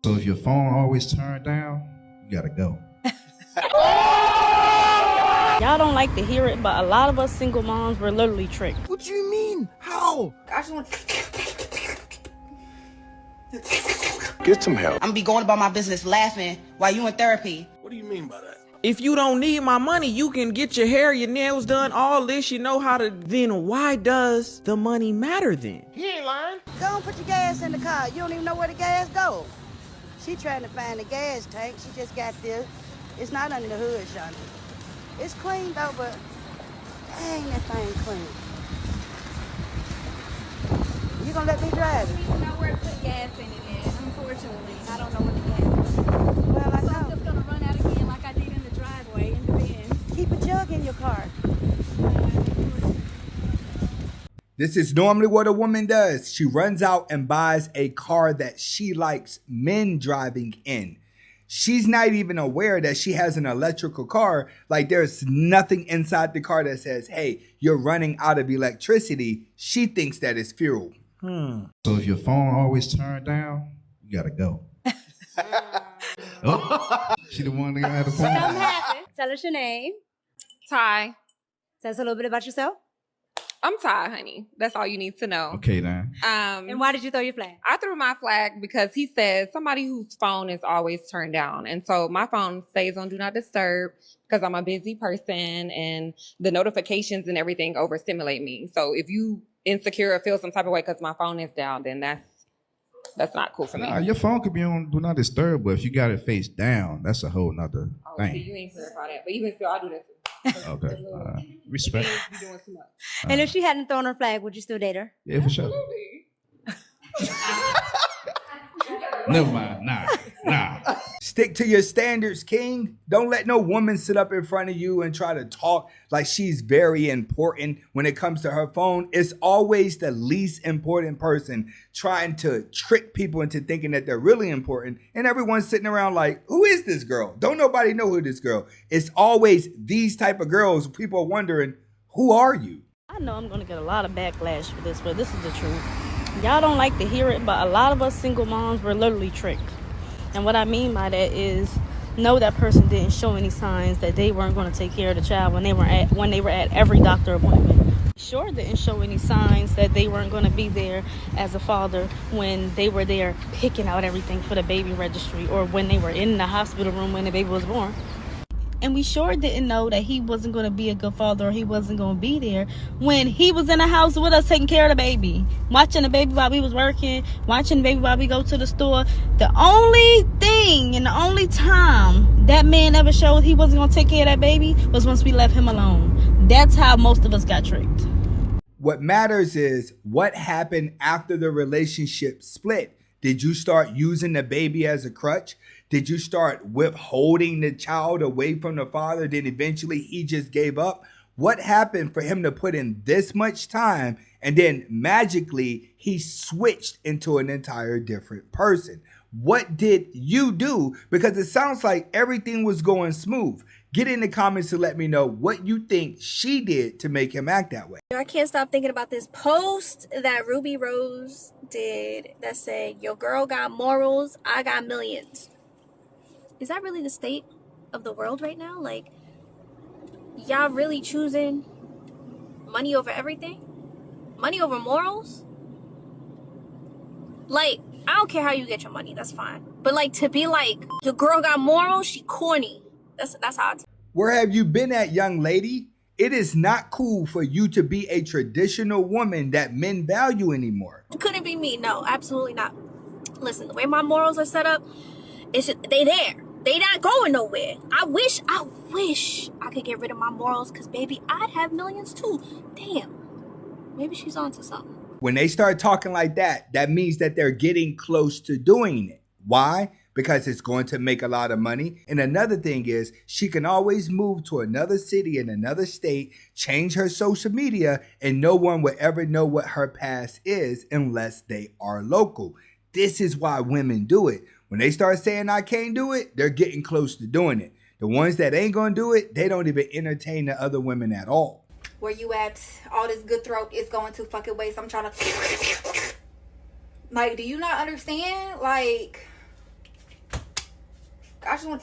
So if your phone always turned down, you gotta go. Y'all don't like to hear it, but a lot of us single moms were literally tricked. What do you mean? How? I just want Get some help. I'm gonna be going about my business laughing while you in therapy. What do you mean by that? If you don't need my money, you can get your hair, your nails done, all this, you know how to, then why does the money matter then? He ain't lying. Go and put your gas in the car. You don't even know where the gas goes. She trying to find the gas tank. She just got this. It's not under the hood, Shonda. It's clean though, but dang, that thing clean. You gonna let me drive it? We don't know where to put gas in it yet. Unfortunately, I don't know where the gas is. Well, I So I'm know. just gonna run out again like I did in the driveway in the bin. Keep a jug in your car. This is normally what a woman does. She runs out and buys a car that she likes men driving in. She's not even aware that she has an electrical car. Like there's nothing inside the car that says, hey, you're running out of electricity. She thinks that it's fuel. So if your phone always turned down, you gotta go. Oh, she the one that had the phone. Something happened. Tell us your name. Ty. Tell us a little bit about yourself. I'm Ty, honey. That's all you need to know. Okay, then. And why did you throw your flag? I threw my flag because he said somebody whose phone is always turned down. And so my phone stays on Do Not Disturb because I'm a busy person and the notifications and everything overstimulate me. So if you insecure or feel some type of way because my phone is down, then that's not cool for me. Nah, your phone could be on Do Not Disturb, but if you got it face down, that's a whole nother Oh, thing. see, you ain't clarified that. But even still, I do that too. Okay. Respect. You doing too much. And if she hadn't thrown her flag, would you still date her? Yeah, for sure. Never mind. Nah. Stick to your standards, King. Don't let no woman sit up in front of you and try to talk like she's very important when it comes to her phone. It's always the least important person trying to trick people into thinking that they're really important. And everyone's sitting around like, who is this girl? Don't nobody know who this girl. It's always these type of girls. People are wondering, who are you? I know I'm gonna get a lot of backlash for this, but this is the truth. Y'all don't like to hear it, but a lot of us single moms were literally tricked. And what I mean by that is, no, that person didn't show any signs that they weren't going to take care of the child when they were at every doctor appointment. Sure didn't show any signs that they weren't going to be there as a father when they were there picking out everything for the baby registry or when they were in the hospital room when the baby was born. And we sure didn't know that he wasn't going to be a good father or he wasn't going to be there when he was in the house with us taking care of the baby, watching the baby while we was working, watching the baby while we go to the store. The only thing and the only time that man ever showed he wasn't going to take care of that baby was once we left him alone. That's how most of us got tricked. What matters is what happened after the relationship split. Did you start using the baby as a crutch? Did you start withholding the child away from the father? Then eventually he just gave up? What happened for him to put in this much time and then magically he switched into an entire different person? What did you do? Because it sounds like everything was going smooth. Get in the comments to let me know what you think she did to make him act that way. I can't stop thinking about this post that Ruby Rose did that said, your girl got morals, I got millions. Is that really the state of the world right now? Like, y'all really choosing money over everything? Money over morals? Like, I don't care how you get your money, that's fine. But like, to be like, your girl got morals, she corny. That's how it's. Where have you been at, young lady? It is not cool for you to be a traditional woman that men value anymore. It couldn't be me, no, absolutely not. Listen, the way my morals are set up, it's just, they there. They not going nowhere. I wish I could get rid of my morals because, baby, I'd have millions too. Damn. Maybe she's onto something. When they start talking like that, that means that they're getting close to doing it. Why? Because it's going to make a lot of money. And another thing is she can always move to another city in another state, change her social media, and no one will ever know what her past is unless they are local. This is why women do it. When they start saying I can't do it, they're getting close to doing it. The ones that ain't gonna do it, they don't even entertain the other women at all. Where you at? All this good throat is going to fucking waste. I'm trying to... Like, do you not understand? Like, I just want.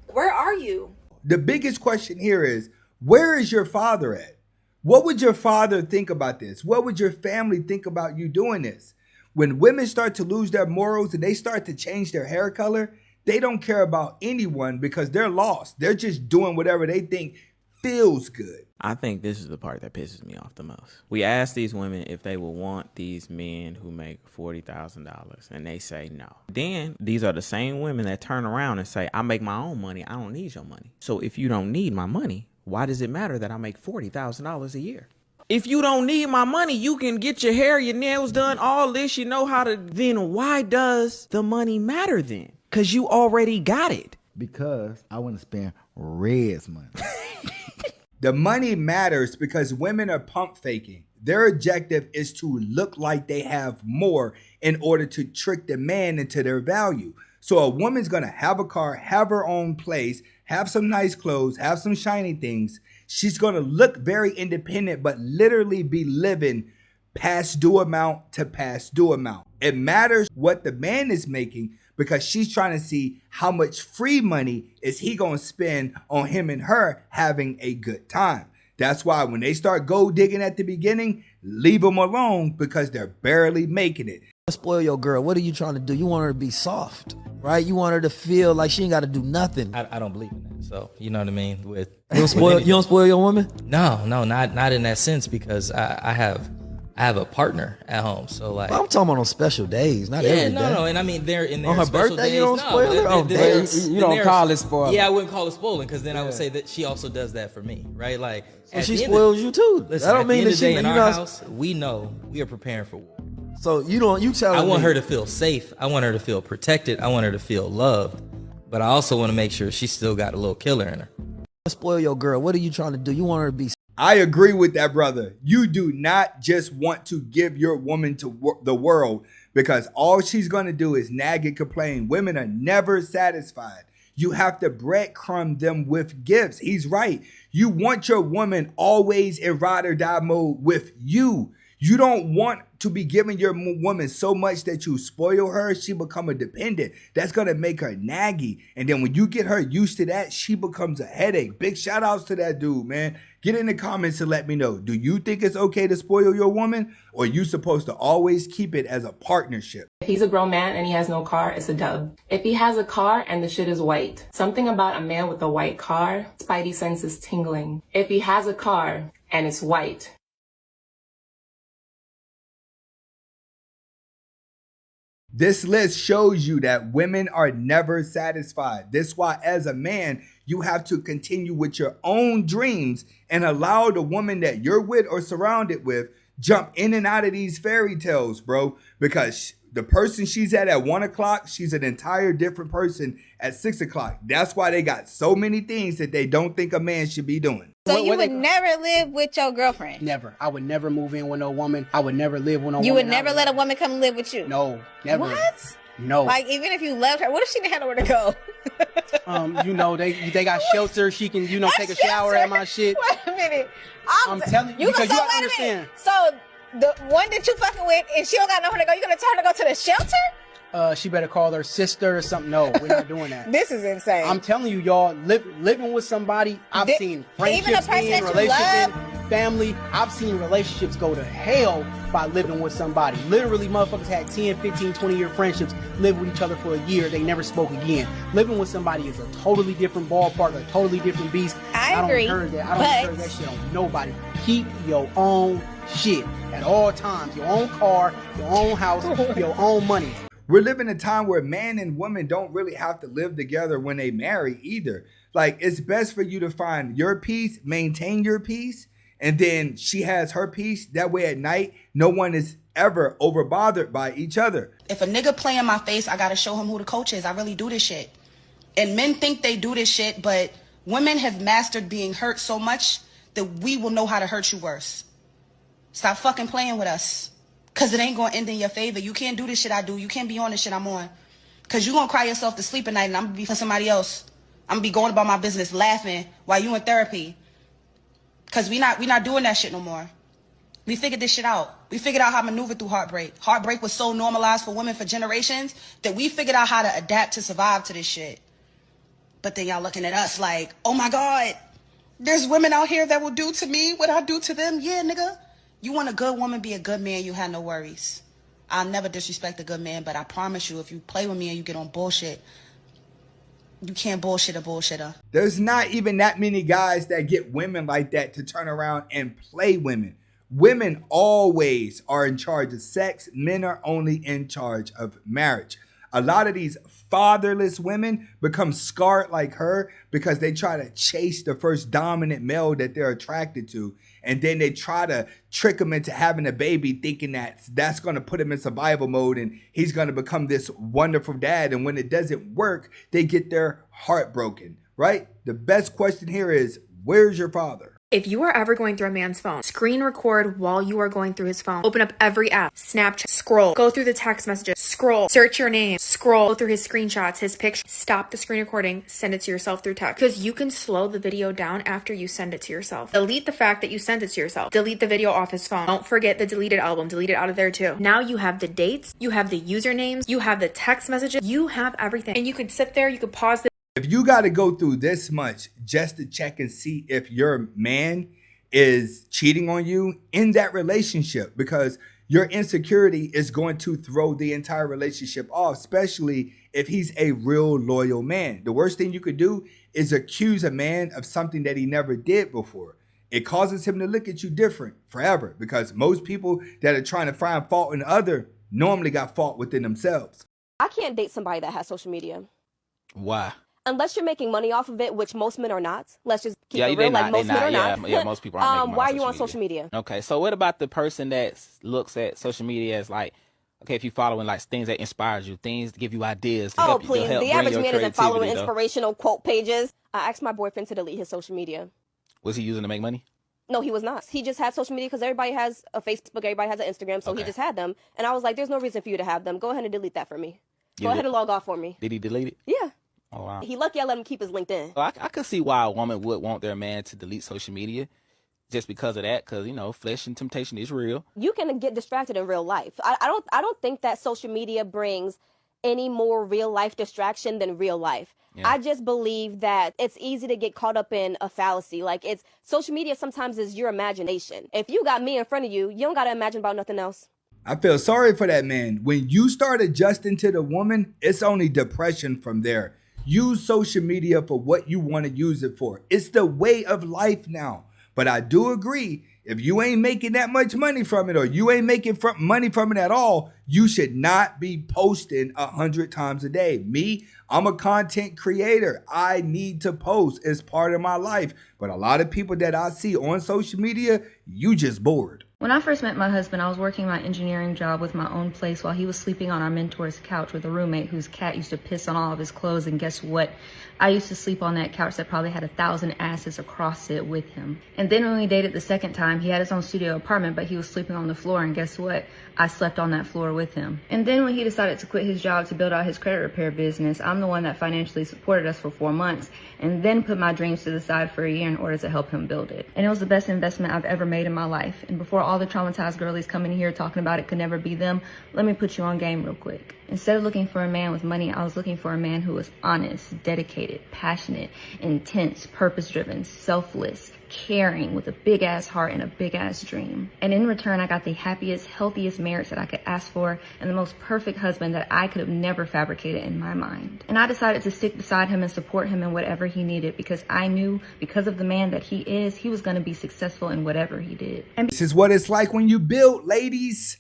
Where are you? The biggest question here is, where is your father at? What would your father think about this? What would your family think about you doing this? When women start to lose their morals and they start to change their hair color, they don't care about anyone because they're lost. They're just doing whatever they think feels good. I think this is the part that pisses me off the most. We ask these women if they will want these men who make $40,000 and they say no. Then these are the same women that turn around and say, I make my own money. I don't need your money. So if you don't need my money, why does it matter that I make $40,000 a year? If you don't need my money, you can get your hair, your nails done, all this, you know how to, then why does the money matter then? Because you already got it. Because I want to spend Red's money. The money matters because women are pump faking. Their objective is to look like they have more in order to trick the man into their value. So a woman's going to have a car, have her own place, have some nice clothes, have some shiny things. She's going to look very independent, but literally be living past due amount to past due amount. It matters what the man is making because she's trying to see how much free money is he going to spend on him and her having a good time. That's why when they start gold digging at the beginning, leave them alone because they're barely making it. Spoil your girl. What are you trying to do? You want her to be soft, right? You want her to feel like she ain't got to do nothing. I don't believe in that. So, you know what I mean? You don't spoil your woman? No, not in that sense because I have a partner at home. So like, well, I'm talking about on special days, not every day. No, and I mean they're in their on her special birthday. Days, You don't spoil her. You don't call it spoiling. Yeah, I wouldn't call it spoiling because then I would say that she also does that for me, right? Like, so she spoils you too. Listen, I don't mean that she in our house. We know we are preparing for war. So you tell me. I want her to feel safe. I want her to feel protected. I want her to feel loved. But I also want to make sure she still got a little killer in her. Spoil your girl. What are you trying to do? You want her to be. I agree with that, brother. You do not just want to give your woman to the world because all she's going to do is nag and complain. Women are never satisfied. You have to breadcrumb them with gifts. He's right. You want your woman always in ride or die mode with you. You don't want to be giving your woman so much that you spoil her, she become a dependent. That's going to make her naggy. And then when you get her used to that, she becomes a headache. Big shout outs to that dude, man. Get in the comments and let me know. Do you think it's okay to spoil your woman? Or are you supposed to always keep it as a partnership? If he's a grown man and he has no car, it's a dub. If he has a car and the shit is white, something about a man with a white car, spidey senses tingling. If he has a car and it's white, this list shows you that women are never satisfied. That's why as a man, you have to continue with your own dreams and allow the woman that you're with or surrounded with jump in and out of these fairy tales, bro. Because the person she's at 1 o'clock, she's an entire different person at 6 o'clock. That's why they got so many things that they don't think a man should be doing. So you would never live with your girlfriend? Never. I would never move in with no woman. I would never live with no woman. You would never let a woman come live with you? No, never. What? No. Like, even if you loved her, what if she didn't have nowhere to go? You know, they got shelter. She can, you know, take a shower at my shit. Wait a minute. I'm telling you, because you have to understand. So, the one that you fucking with, and she don't got nowhere to go, you're going to tell her to go to the shelter? She better call her sister or something. No, we're not doing that. This is insane. I'm telling you, y'all, living with somebody, I've seen friendships end, relationships end, family. I've seen relationships go to hell by living with somebody. Literally, motherfuckers had 10, 15, 20-year friendships, lived with each other for a year. They never spoke again. Living with somebody is a totally different ballpark, a totally different beast. I agree. I don't encourage that shit on nobody. Keep your own shit at all times. Your own car, your own house, your own money. We're living in a time where man and woman don't really have to live together when they marry either. Like, it's best for you to find your peace, maintain your peace, and then she has her peace. That way at night, no one is ever overbothered by each other. If a nigga play in my face, I gotta show him who the coach is. I really do this shit. And men think they do this shit, but women have mastered being hurt so much that we will know how to hurt you worse. Stop fucking playing with us. Because it ain't going to end in your favor. You can't do this shit I do. You can't be on this shit I'm on. Because you're going to cry yourself to sleep at night and I'm going to be for somebody else. I'm going to be going about my business laughing while you in therapy. Because we not doing that shit no more. We figured this shit out. We figured out how to maneuver through heartbreak. Heartbreak was so normalized for women for generations that we figured out how to adapt to survive to this shit. But then y'all looking at us like, oh my God, there's women out here that will do to me what I do to them. Yeah, nigga. You want a good woman, be a good man, you have no worries. I'll never disrespect a good man, but I promise you, if you play with me and you get on bullshit, you can't bullshit a bullshitter. There's not even that many guys that get women like that to turn around and play women. Women always are in charge of sex. Men are only in charge of marriage. A lot of these fatherless women become scarred like her because they try to chase the first dominant male that they're attracted to. And then they try to trick him into having a baby, thinking that that's going to put him in survival mode and he's going to become this wonderful dad. And when it doesn't work, they get their heart broken, right? The best question here is, where's your father? If you are ever going through a man's phone, screen record while you are going through his phone. Open up every app, Snapchat, scroll, go through the text messages, scroll, search your name, scroll, go through his screenshots, his pictures, stop the screen recording, send it to yourself through text. Because you can slow the video down after you send it to yourself. Delete the fact that you sent it to yourself. Delete the video off his phone. Don't forget the deleted album, delete it out of there too. Now you have the dates, you have the usernames, you have the text messages, you have everything. And you could sit there, you could pause the If you got to go through this much just to check and see if your man is cheating on you in that relationship, because your insecurity is going to throw the entire relationship off, especially if he's a real loyal man. The worst thing you could do is accuse a man of something that he never did before. It causes him to look at you different forever, because most people that are trying to find fault in other normally got fault within themselves. I can't date somebody that has social media. Why? Unless you're making money off of it, which most men are not. Let's just keep it real, like most men are not. Yeah, most people aren't making money why are you on social media? Okay, so what about the person that looks at social media as like, okay, if you're following like things that inspires you, things to give you ideas. To help please, you, the average man isn't following inspirational quote pages. I asked my boyfriend to delete his social media. Was he using to make money? No, he was not. He just had social media because everybody has a Facebook, everybody has an Instagram, so he just had them. And I was like, there's no reason for you to have them. Go ahead and delete that for me. Go ahead and log off for me. Did he delete it? Yeah. Oh, wow. He lucky I let him keep his LinkedIn. Well, I could see why a woman would want their man to delete social media just because of that, because, you know, flesh and temptation is real. You can get distracted in real life. I don't think that social media brings any more real life distraction than real life. Yeah. I just believe that it's easy to get caught up in a fallacy. Like, it's social media sometimes is your imagination. If you got me in front of you, you don't got to imagine about nothing else. I feel sorry for that man. When you start adjusting to the woman, it's only depression from there. Use social media for what you want to use it for. It's the way of life now. But I do agree, if you ain't making that much money from it, or you ain't making money from it at all, you should not be posting 100 times a day. Me, I'm a content creator. I need to post. It's part of my life. But a lot of people that I see on social media, you just bored. When I first met my husband, I was working my engineering job with my own place while he was sleeping on our mentor's couch with a roommate whose cat used to piss on all of his clothes. And guess what? I used to sleep on that couch that probably had 1,000 asses across it with him. And then when we dated the second time, he had his own studio apartment, but he was sleeping on the floor. And guess what? I slept on that floor with him. And then when he decided to quit his job to build out his credit repair business, I'm the one that financially supported us for 4 months and then put my dreams to the side for a year in order to help him build it. And it was the best investment I've ever made in my life. And before all the traumatized girlies coming here talking about it could never be them, let me put you on game real quick. Instead of looking for a man with money, I was looking for a man who was honest, dedicated, passionate, intense, purpose-driven, selfless, caring, with a big-ass heart and a big-ass dream. And in return, I got the happiest, healthiest marriage that I could ask for and the most perfect husband that I could have never fabricated in my mind. And I decided to stick beside him and support him in whatever he needed, because I knew, because of the man that he is, he was going to be successful in whatever he did. And this is what it's like when you build, ladies.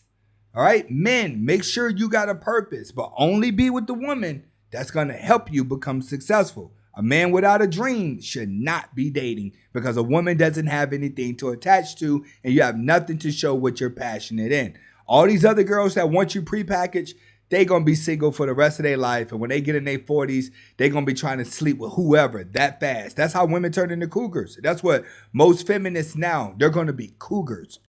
All right, men, make sure you got a purpose, but only be with the woman that's going to help you become successful. A man without a dream should not be dating, because a woman doesn't have anything to attach to and you have nothing to show what you're passionate in. All these other girls that want you prepackaged, they're going to be single for the rest of their life. And when they get in their 40s, they're going to be trying to sleep with whoever that fast. That's how women turn into cougars. That's what most feminists now, they're going to be cougars.